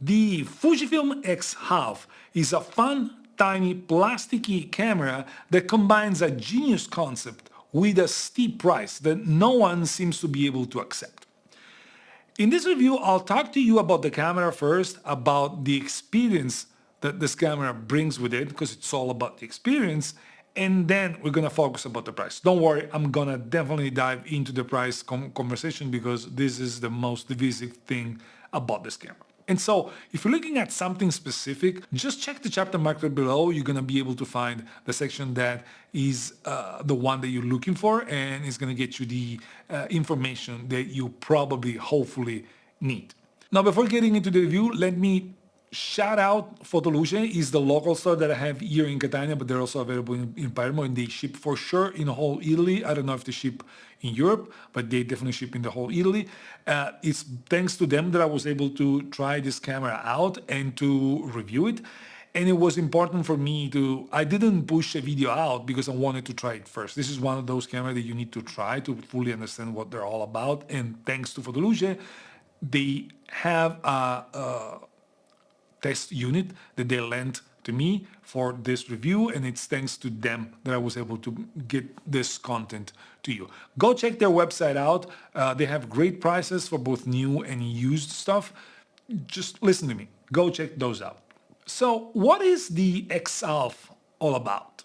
The Fujifilm X-Half is a fun, tiny, plasticky camera that combines a genius concept with a steep price that no one seems to be able to accept. In this review, I'll talk to you about the camera first, about the experience that this camera brings with it, because it's all about the experience, and then we're gonna focus about the price. Don't worry, I'm gonna definitely dive into the price conversation because this is the most divisive thing about this camera. And so, if you're looking at something specific, just check the chapter marker below. You're gonna be able to find the section that is the one that you're looking for, and it's gonna get you the information that you probably, hopefully, need. Now, before getting into the review, let me shout out Fotoluce is the local store that I have here in Catania, but they're also available in Palermo, and they ship for sure in the whole Italy. I don't know if they ship in Europe, but they definitely ship in the whole Italy. It's thanks to them that I was able to try this camera out and to review it. And it was important for me I didn't push a video out because I wanted to try it first. This is one of those cameras that you need to try to fully understand what they're all about. And thanks to Fotoluce, they have a test unit that they lent to me for this review, and it's thanks to them that I was able to get this content to you. Go check their website out. They have great prices for both new and used stuff. Just listen to me. Go check those out. So what is the X-Half all about?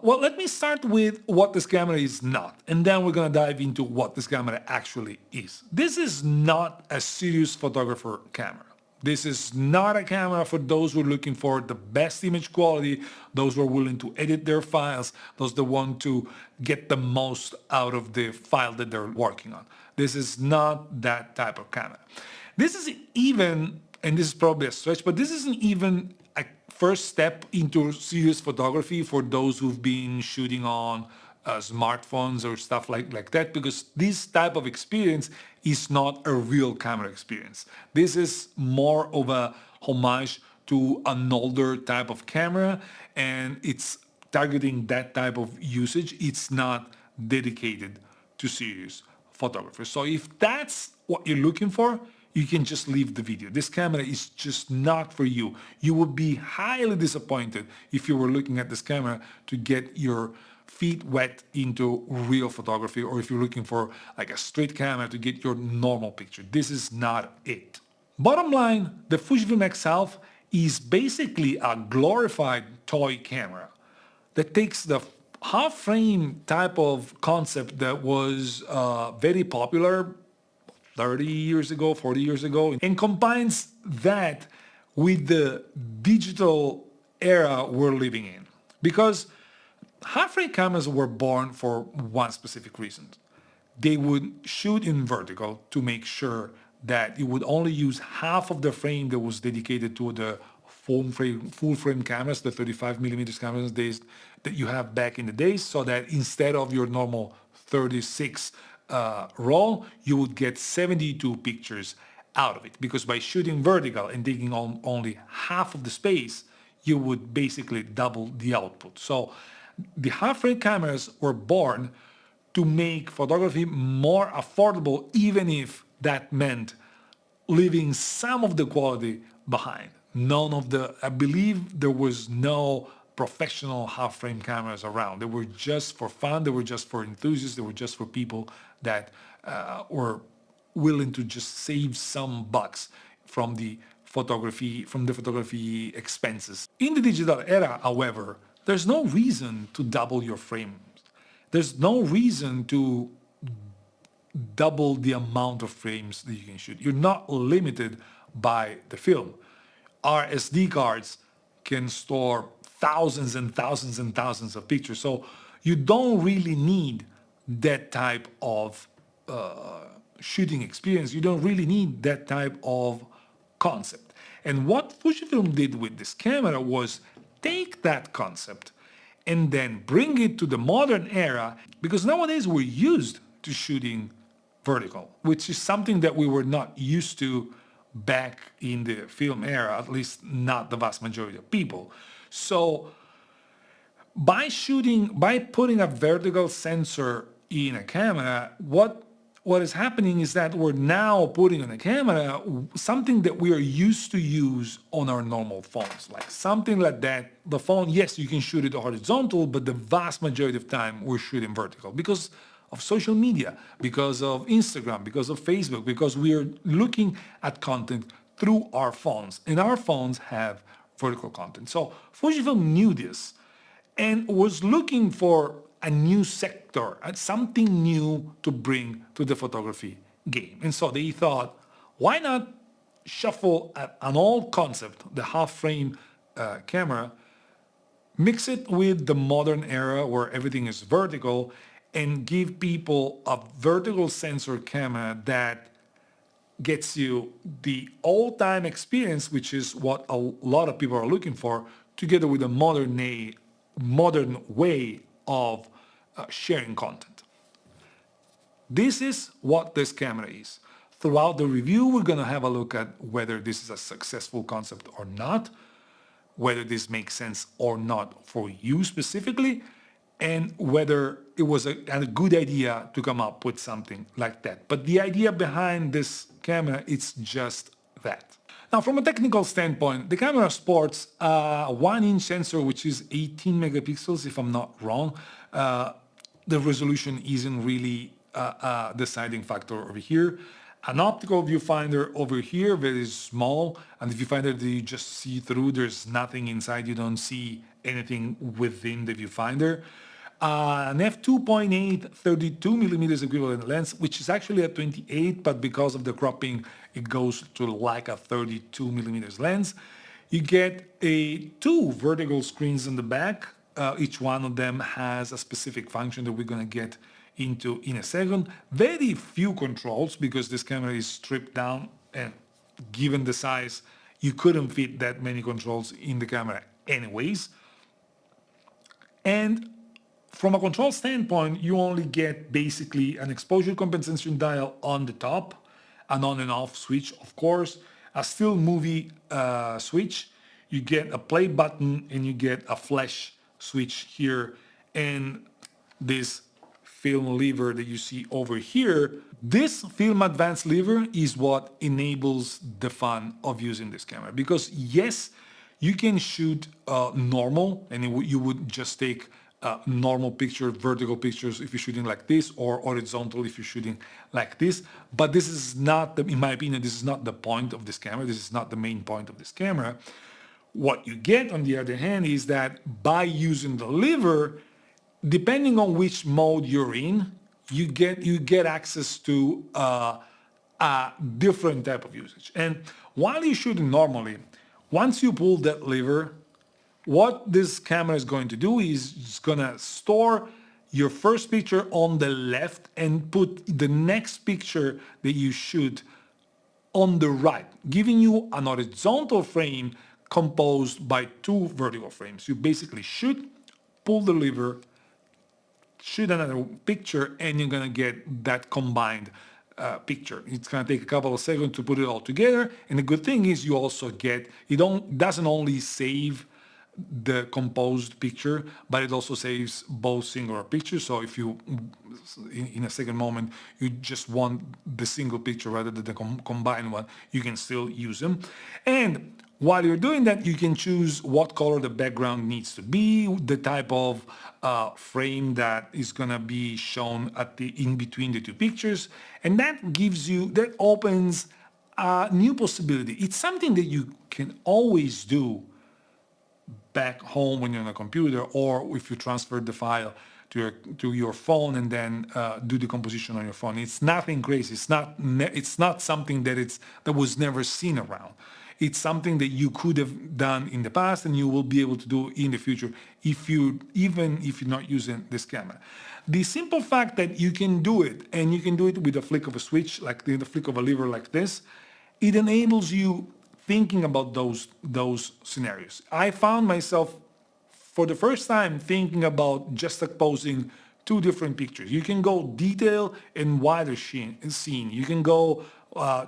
Well, let me start with what this camera is not, and then we're gonna dive into what this camera actually is. This is not a serious photographer camera. This is not a camera for those who are looking for the best image quality, those who are willing to edit their files, those that want to get the most out of the file that they're working on. This is not that type of camera. This is even, and this is probably a stretch, but this isn't even a first step into serious photography for those who've been shooting on smartphones or stuff like that, because this type of experience is not a real camera experience. This is more of a homage to an older type of camera, and it's targeting that type of usage. It's not dedicated to serious photographers. So if that's what you're looking for, you can just leave the video. This camera is just not for you. You would be highly disappointed if you were looking at this camera to get your feet wet into real photography, or if you're looking for like a straight camera to get your normal picture. This is not it. Bottom line, the Fujifilm X-Half is basically a glorified toy camera that takes the half frame type of concept that was very popular 30 years ago, 40 years ago, and combines that with the digital era we're living in. Because half-frame cameras were born for one specific reason. They would shoot in vertical to make sure that you would only use half of the frame that was dedicated to the full frame cameras, the 35mm cameras that you have back in the days, so that instead of your normal 36 roll, you would get 72 pictures out of it. Because by shooting vertical and taking on only half of the space, you would basically double the output. So the half-frame cameras were born to make photography more affordable, even if that meant leaving some of the quality behind. I believe there was no professional half-frame cameras around. They were just for fun, they were just for enthusiasts, they were just for people that were willing to just save some bucks from the photography expenses. In the digital era, however, there's no reason to double your frames. There's no reason to double the amount of frames that you can shoot. You're not limited by the film. Our SD cards can store thousands and thousands and thousands of pictures. So you don't really need that type of shooting experience. You don't really need that type of concept. And what Fujifilm did with this camera was take that concept and then bring it to the modern era, because nowadays we're used to shooting vertical, which is something that we were not used to back in the film era, at least not the vast majority of people. So by putting a vertical sensor in a camera, what what is happening is that we're now putting on the camera something that we are used to use on our normal phones, like something like that. The phone, yes, you can shoot it horizontal, but the vast majority of time we're shooting vertical because of social media, because of Instagram, because of Facebook, because we are looking at content through our phones, and our phones have vertical content. So Fujifilm knew this and was looking for a new sector, something new to bring to the photography game. And so they thought, why not shuffle an old concept, the half-frame camera, mix it with the modern era where everything is vertical, and give people a vertical sensor camera that gets you the old-time experience, which is what a lot of people are looking for, together with a modern way of sharing content. This is what this camera is. Throughout the review, we're going to have a look at whether this is a successful concept or not, whether this makes sense or not for you specifically, and whether it was a good idea to come up with something like that. But the idea behind this camera is just that. Now, from a technical standpoint, the camera sports a 1-inch sensor, which is 18 megapixels, if I'm not wrong. The resolution isn't really a deciding factor over here. An optical viewfinder over here, very small, and the viewfinder that you just see through, there's nothing inside, you don't see anything within the viewfinder. An f2.8 32 millimeters equivalent lens, which is actually a 28, but because of the cropping, it goes to like a 32 millimeters lens. You get two vertical screens in the back. Each one of them has a specific function that we're going to get into in a second. Very few controls because this camera is stripped down, and given the size, you couldn't fit that many controls in the camera anyways. And from a control standpoint, you only get basically an exposure compensation dial on the top, an on and off switch, of course, a still movie switch. You get a play button and you get a flash switch here, and this film lever that you see over here. This film advance lever is what enables the fun of using this camera, because yes, you can shoot normal, and you would just take normal picture, vertical pictures if you're shooting like this, or horizontal if you're shooting like this. But this is not, in my opinion, this is not the point of this camera. This is not the main point of this camera. What you get, on the other hand, is that by using the lever, depending on which mode you're in, you get access to a different type of usage. And while you're shooting normally, once you pull that lever, what this camera is going to do is it's going to store your first picture on the left and put the next picture that you shoot on the right, giving you an horizontal frame composed by two vertical frames. You basically shoot, pull the lever, shoot another picture, and you're going to get that combined picture. It's going to take a couple of seconds to put it all together. And the good thing is you also get, doesn't only save the composed picture, but it also saves both singular pictures. So if you, in a second moment, you just want the single picture rather than the combined one, you can still use them. And while you're doing that, you can choose what color the background needs to be, the type of frame that is going to be shown in between the two pictures. And that opens a new possibility. It's something that you can always do back home when you're on a computer, or if you transfer the file to your phone and then do the composition on your phone. It's nothing crazy. It's not something that was never seen around. It's something that you could have done in the past and you will be able to do in the future even if you're not using this camera. The simple fact that you can do it, and you can do it with a flick of a switch, like the flick of a lever like this, it enables you thinking about those scenarios. I found myself for the first time thinking about juxtaposing two different pictures. You can go detail and wider scene. You can go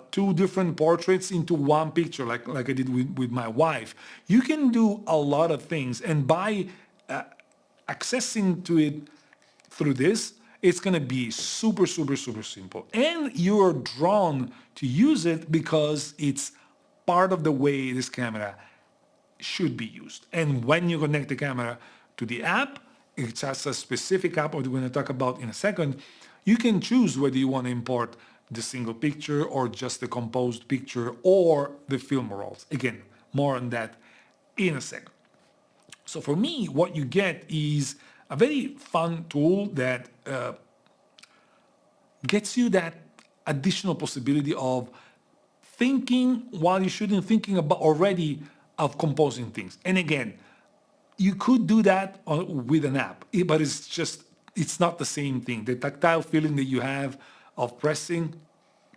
two different portraits into one picture, like I did with my wife. You can do a lot of things, and by accessing to it through this, it's going to be super, super, super simple. And you're drawn to use it because it's part of the way this camera should be used. And when you connect the camera to the app, it has a specific app, which we're going to talk about in a second. You can choose whether you want to import the single picture or just the composed picture or the film rolls. Again, more on that in a second. So for me, what you get is a very fun tool that gets you that additional possibility of thinking while you're shooting, thinking about already of composing things. And again, you could do that with an app, but it's not the same thing. The tactile feeling that you have of pressing,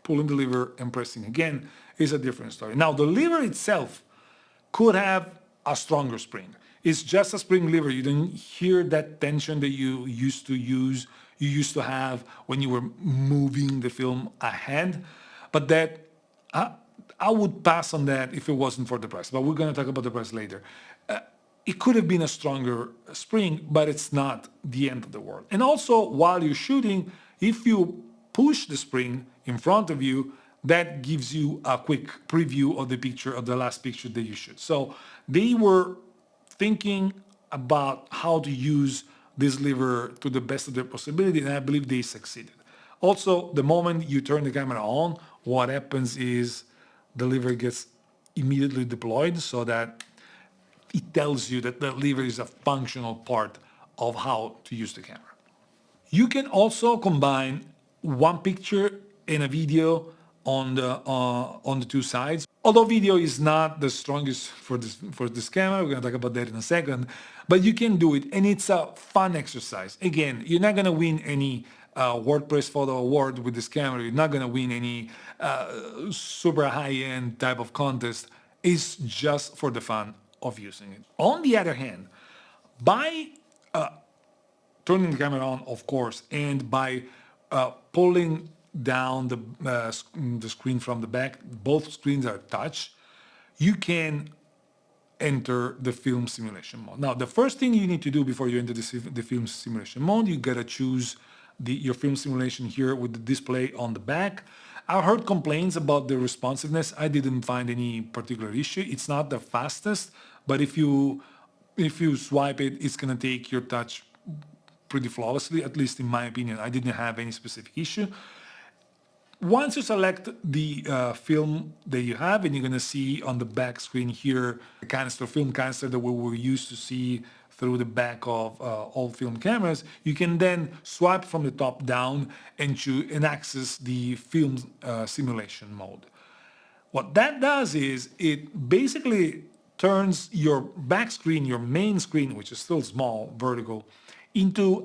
pulling the lever and pressing again is a different story. Now, the lever itself could have a stronger spring. It's just a spring lever. You don't hear that tension that you used to have when you were moving the film ahead. But that I would pass on that if it wasn't for the press. But we're going to talk about the press later. It could have been a stronger spring, but it's not the end of the world. And also, while you're shooting, if you push the spring in front of you, that gives you a quick preview of the picture, of the last picture that you shoot. So they were thinking about how to use this lever to the best of their possibility, and I believe they succeeded. Also, the moment you turn the camera on, what happens is the lever gets immediately deployed so that it tells you that the lever is a functional part of how to use the camera. You can also combine one picture and a video on the two sides. Although video is not the strongest for this camera, we're gonna talk about that in a second, but you can do it, and it's a fun exercise. Again, you're not gonna win any WordPress photo award with this camera. You're not gonna win any super high-end type of contest. It's just for the fun of using it. On the other hand, by turning the camera on, of course, and by pulling down the screen from the back, both screens are touch, you can enter the film simulation mode. Now, the first thing you need to do before you enter the film simulation mode, you gotta choose your film simulation here with the display on the back. I heard complaints about the responsiveness. I didn't find any particular issue. It's not the fastest, but if you swipe it, it's gonna take your touch pretty flawlessly, at least in my opinion. I didn't have any specific issue. Once you select the film that you have, and you're going to see on the back screen here the canister, film canister that we were used to see through the back of all film cameras, you can then swipe from the top down and access the film simulation mode. What that does is it basically turns your back screen, your main screen, which is still small, vertical, into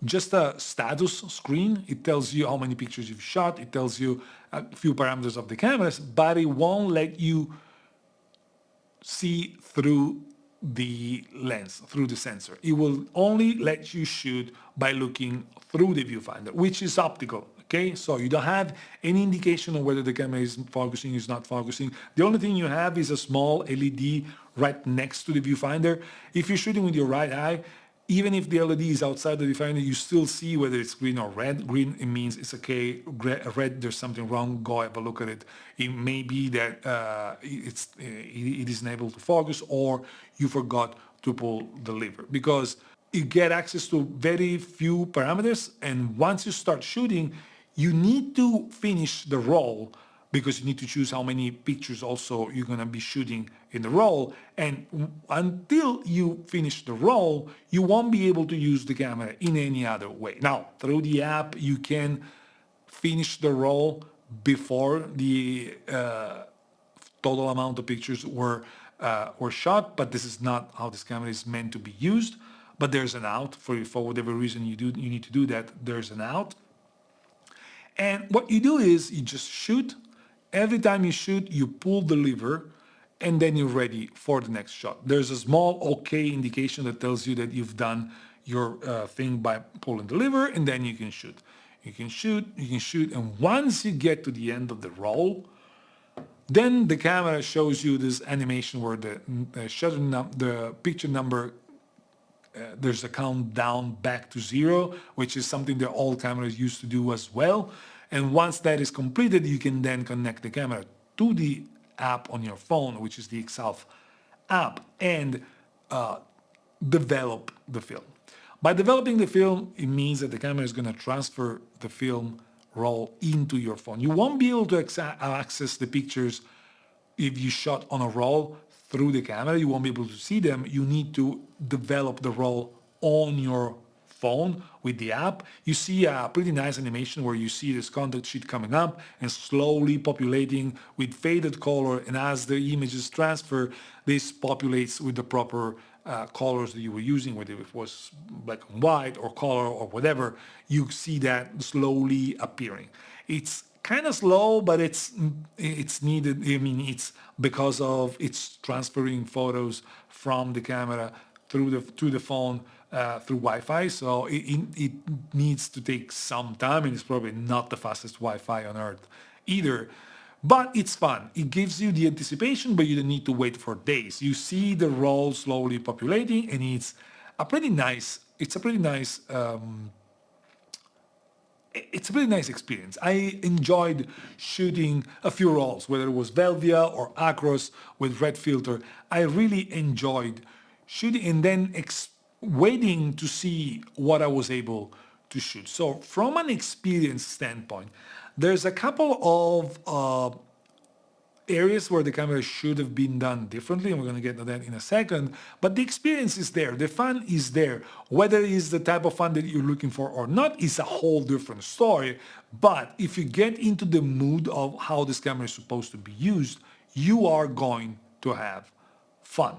just a status screen. It tells you how many pictures you've shot. It tells you a few parameters of the cameras, but it won't let you see through the lens, through the sensor. It will only let you shoot by looking through the viewfinder, which is optical. Okay, so you don't have any indication of whether the camera is focusing, is not focusing. The only thing you have is a small LED right next to the viewfinder. If you're shooting with your right eye, even if the LED is outside the viewfinder, you still see whether it's green or red. Green, it means it's okay. Red, there's something wrong. Go have a look at it. It may be that it isn't able to focus, or you forgot to pull the lever, because you get access to very few parameters. And once you start shooting, you need to finish the roll, because you need to choose how many pictures also you're going to be shooting in the roll. And until you finish the roll, you won't be able to use the camera in any other way. Now, through the app, you can finish the roll before the total amount of pictures were shot, but this is not how this camera is meant to be used. But there's an out. For whatever reason you need to do that, there's an out. And what you do is you just shoot. Every time you shoot, you pull the lever, and then you're ready for the next shot. There's a small OK indication that tells you that you've done your thing by pulling the lever, and then you can shoot. You can shoot, and once you get to the end of the roll, then the camera shows you this animation where the picture number there's a countdown back to zero, which is something that all cameras used to do as well. And once that is completed, you can then connect the camera to the app on your phone, which is the X-Half app, and uh, develop the film. By developing the film, it means that the camera is going to transfer the film roll into your phone. You won't be able to access the pictures if you shot on a roll through the camera. You won't be able to see them. You need to develop the roll on your phone with the app. You see a pretty nice animation where you see this contact sheet coming up and slowly populating with faded color, and as the images transfer, this populates with the proper colors that you were using, whether it was black and white or color or whatever. You see that slowly appearing. It's kind of slow, but it's needed. I mean, it's because of it's transferring photos from the camera through the phone through Wi-Fi. So it needs to take some time, and it's probably not the fastest Wi-Fi on earth either. But it's fun. It gives you the anticipation, but you don't need to wait for days. You see the roll slowly populating, and it's a pretty nice. It's a pretty nice. It's a pretty nice experience. I enjoyed shooting a few rolls, whether it was Velvia or Acros with red filter. I really enjoyed shooting and then waiting to see what I was able to shoot. So from an experience standpoint, there's a couple of areas where the camera should have been done differently, and we're going to get to that in a second. But the experience is there. The fun is there. Whether it's the type of fun that you're looking for or not is a whole different story. But if you get into the mood of how this camera is supposed to be used, you are going to have fun.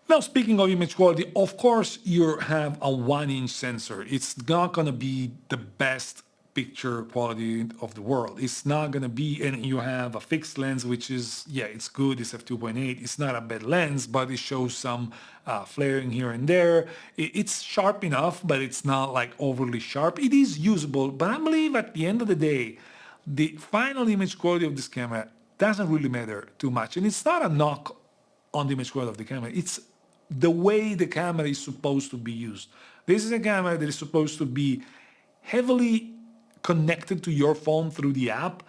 Now, speaking of image quality, of course, you have a 1-inch sensor. It's not going to be the best picture quality of the world. It's not going to be, and you have a fixed lens, which is, yeah, it's good. It's f2.8. It's not a bad lens, but it shows some flaring here and there. It's sharp enough, but it's not like overly sharp. It is usable, but I believe at the end of the day, the final image quality of this camera doesn't really matter too much. And it's not a knock on the image quality of the camera. It's the way the camera is supposed to be used. This is a camera that is supposed to be heavily connected to your phone through the app,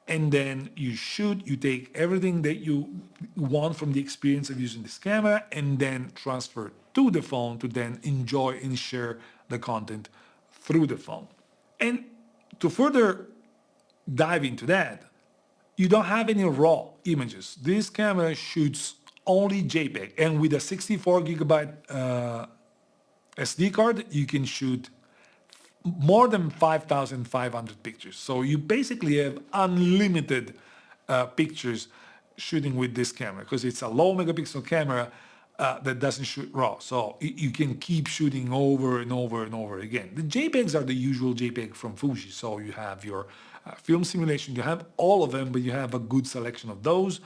and then you shoot, you take everything that you want from the experience of using this camera and then transfer to the phone to then enjoy and share the content through the phone. And to further dive into that, you don't have any raw images. This camera shoots only JPEG, and with a 64 gigabyte SD card, you can shoot more than 5,500 pictures. So you basically have unlimited pictures shooting with this camera, because it's a low megapixel camera that doesn't shoot raw. So you can keep shooting over and over and over again. The JPEGs are the usual JPEG from Fuji. So you have your film simulation, you have all of them, but you have a good selection of those.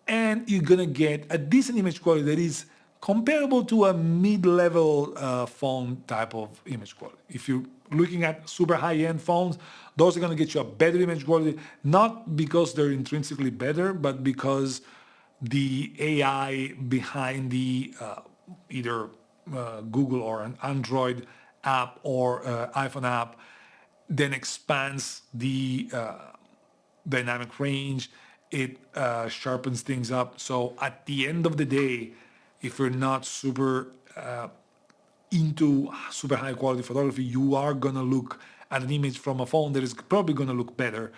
And you're gonna get a decent image quality that is comparable to a mid-level phone type of image quality. If you're looking at super high-end phones, those are going to get you a better image quality, not because they're intrinsically better, but because the AI behind the either Google or an Android app or iPhone app then expands the dynamic range. It sharpens things up. So at the end of the day, if you're not super into super high quality photography, you are gonna look at an image from a phone that is probably gonna look better.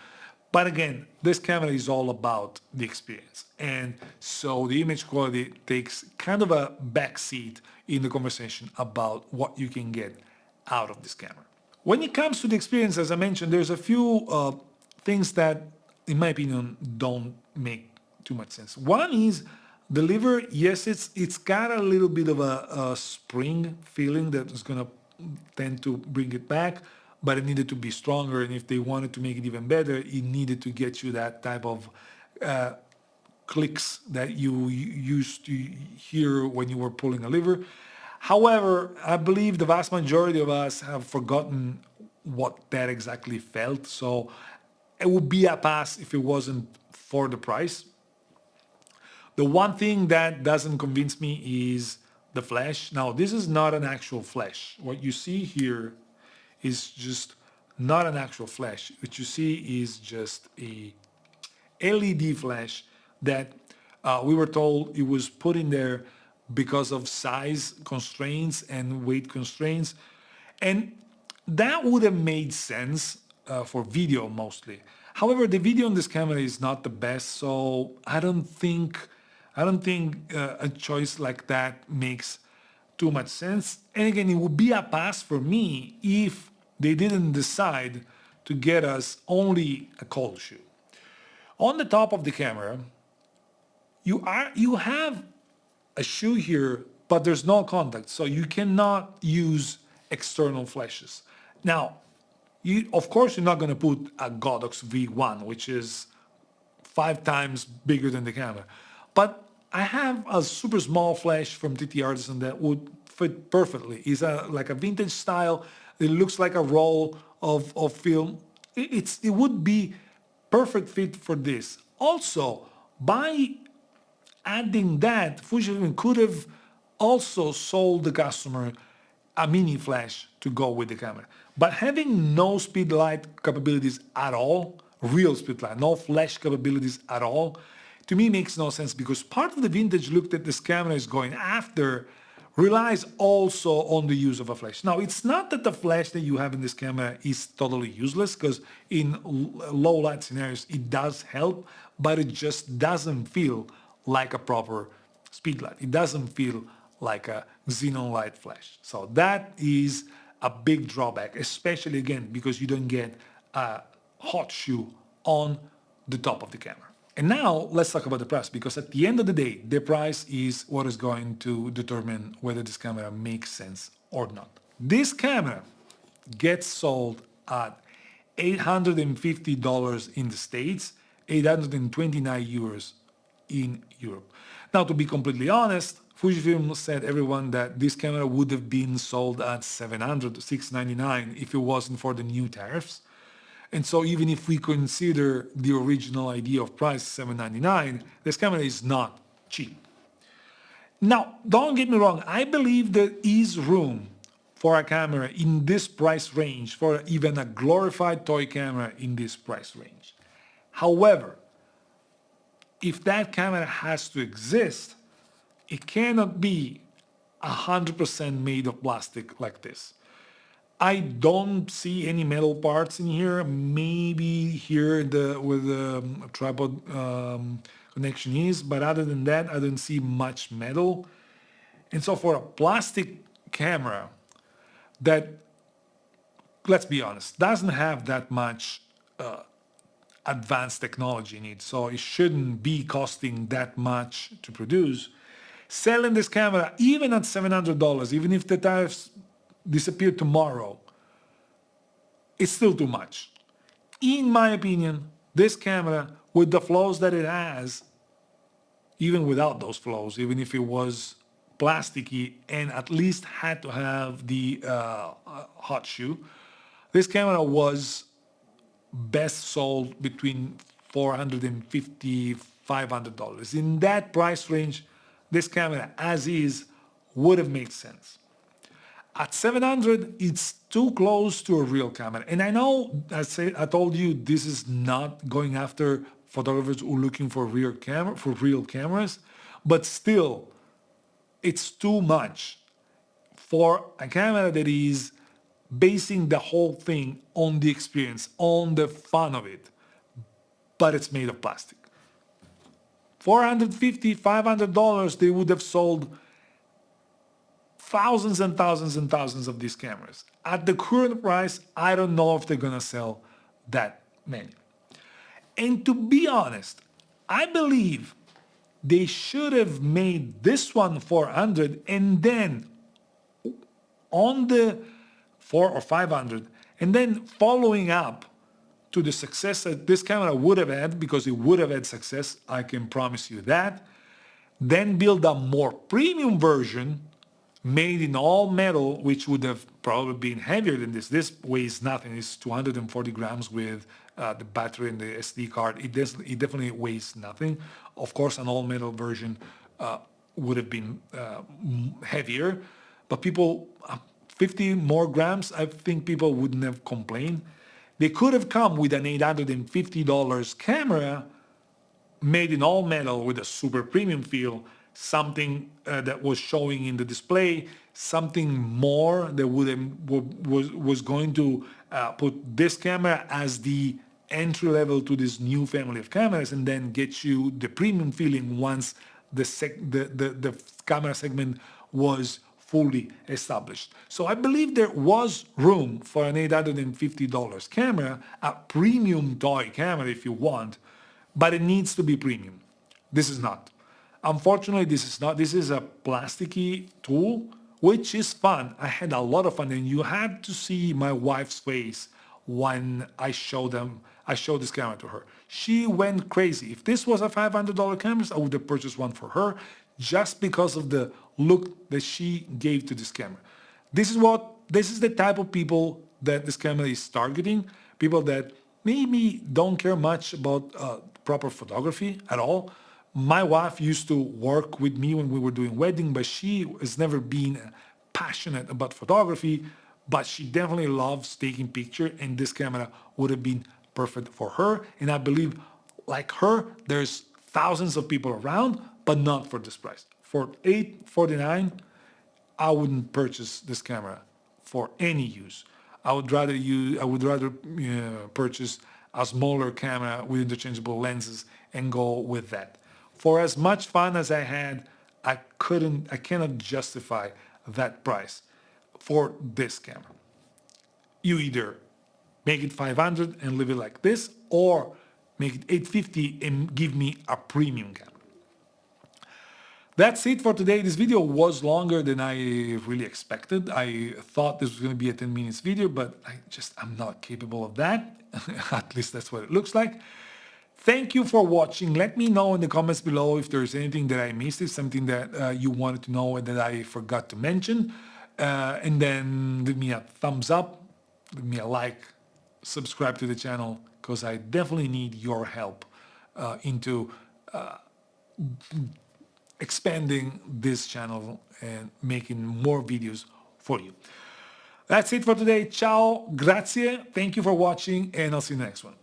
But again, this camera is all about the experience. And so the image quality takes kind of a backseat in the conversation about what you can get out of this camera. When it comes to the experience, as I mentioned, there's a few things that, in my opinion, don't make too much sense. One is the lever. Yes, it's got a little bit of a spring feeling that is going to tend to bring it back, but it needed to be stronger. And if they wanted to make it even better, it needed to get you that type of clicks that you used to hear when you were pulling a lever. However, I believe the vast majority of us have forgotten what that exactly felt. So it would be a pass if it wasn't for the price. The one thing that doesn't convince me is the flash. Now, this is not an actual flash. What you see here is just not an actual flash. What you see is just a LED flash that we were told it was put in there because of size constraints and weight constraints. And that would have made sense for video mostly. However, the video on this camera is not the best, so I don't think a choice like that makes too much sense. And again, it would be a pass for me if they didn't decide to get us only a cold shoe. On the top of the camera, you have a shoe here, but there's no contact, so you cannot use external flashes. Now, of course, you're not going to put a Godox V1, which is 5 times bigger than the camera. But I have a super small flash from TT Artisan that would fit perfectly. It's like a vintage style. It looks like a roll of film. It would be perfect fit for this. Also, by adding that, Fujifilm could have also sold the customer a mini flash to go with the camera. But having no speed light capabilities at all, real speed light, no flash capabilities at all, to me makes no sense, because part of the vintage look that this camera is going after relies also on the use of a flash. Now, it's not that the flash that you have in this camera is totally useless, because in low light scenarios it does help, but it just doesn't feel like a proper speed light. It doesn't feel like a xenon light flash. So that is a big drawback, especially again because you don't get a hot shoe on the top of the camera. And now let's talk about the price, because at the end of the day, the price is what is going to determine whether this camera makes sense or not. This camera gets sold at $850 in the States, 829 euros in Europe. Now, to be completely honest, Fujifilm said everyone that this camera would have been sold at $700, $699 if it wasn't for the new tariffs. And so even if we consider the original idea of price $799, this camera is not cheap. Now, don't get me wrong, I believe there is room for a camera in this price range, for even a glorified toy camera in this price range. However, if that camera has to exist, it cannot be 100% made of plastic like this. I don't see any metal parts in here. Maybe here where the tripod connection is, but other than that, I don't see much metal. And so for a plastic camera that, let's be honest, doesn't have that much advanced technology in it, so it shouldn't be costing that much to produce, selling this camera even at $700, even if the tariffs disappear tomorrow, it's still too much. In my opinion, this camera, with the flaws that it has, even without those flaws, even if it was plasticky and at least had to have the hot shoe, this camera was best sold between $450, $500. In that price range, this camera as is would have made sense. At $700, it's too close to a real camera. And I know, I told you, this is not going after photographers who are looking for real cameras, but still, it's too much for a camera that is basing the whole thing on the experience, on the fun of it, but it's made of plastic. $450, $500, they would have sold thousands and thousands and thousands of these cameras. At the current price, I don't know if they're gonna sell that many. And to be honest, I believe they should have made this one 400 and then on the 400 or 500, and then following up to the success that this camera would have had, because it would have had success, I can promise you that, then build a more premium version made in all metal, which would have probably been heavier than this. This weighs nothing. It's 240 grams with the battery and the SD card. It definitely weighs nothing. Of course, an all metal version would have been heavier, but people, 50 more grams, I think people wouldn't have complained. They could have come with an $850 camera made in all metal with a super premium feel, something that was showing in the display, something more that was going to put this camera as the entry level to this new family of cameras, and then get you the premium feeling once the camera segment was fully established. So I believe there was room for an $850 camera, a premium toy camera if you want, but it needs to be premium. This is not. Unfortunately, this is not. This is a plasticky tool, which is fun. I had a lot of fun, and you had to see my wife's face when I showed this camera to her. She went crazy. If this was a $500 camera, I would have purchased one for her just because of the look that she gave to this camera. This is the type of people that this camera is targeting. People that maybe don't care much about proper photography at all. My wife used to work with me when we were doing wedding, but she has never been passionate about photography, but she definitely loves taking pictures, and this camera would have been perfect for her. And I believe, like her, there's thousands of people around, but not for this price. For $849, I wouldn't purchase this camera for any use. I would rather purchase a smaller camera with interchangeable lenses and go with that. For as much fun as I had, I cannot justify that price for this camera. You either make it 500 and leave it like this, or make it 850 and give me a premium camera. That's it for today. This video was longer than I really expected. I thought this was going to be a 10 minutes video, but I'm not capable of that. At least that's what it looks like. Thank you for watching. Let me know in the comments below if there's anything that I missed, if something that you wanted to know and that I forgot to mention. And then give me a thumbs up, give me a like, subscribe to the channel, because I definitely need your help into expanding this channel and making more videos for you. That's it for today. Ciao, grazie, thank you for watching, and I'll see you in the next one.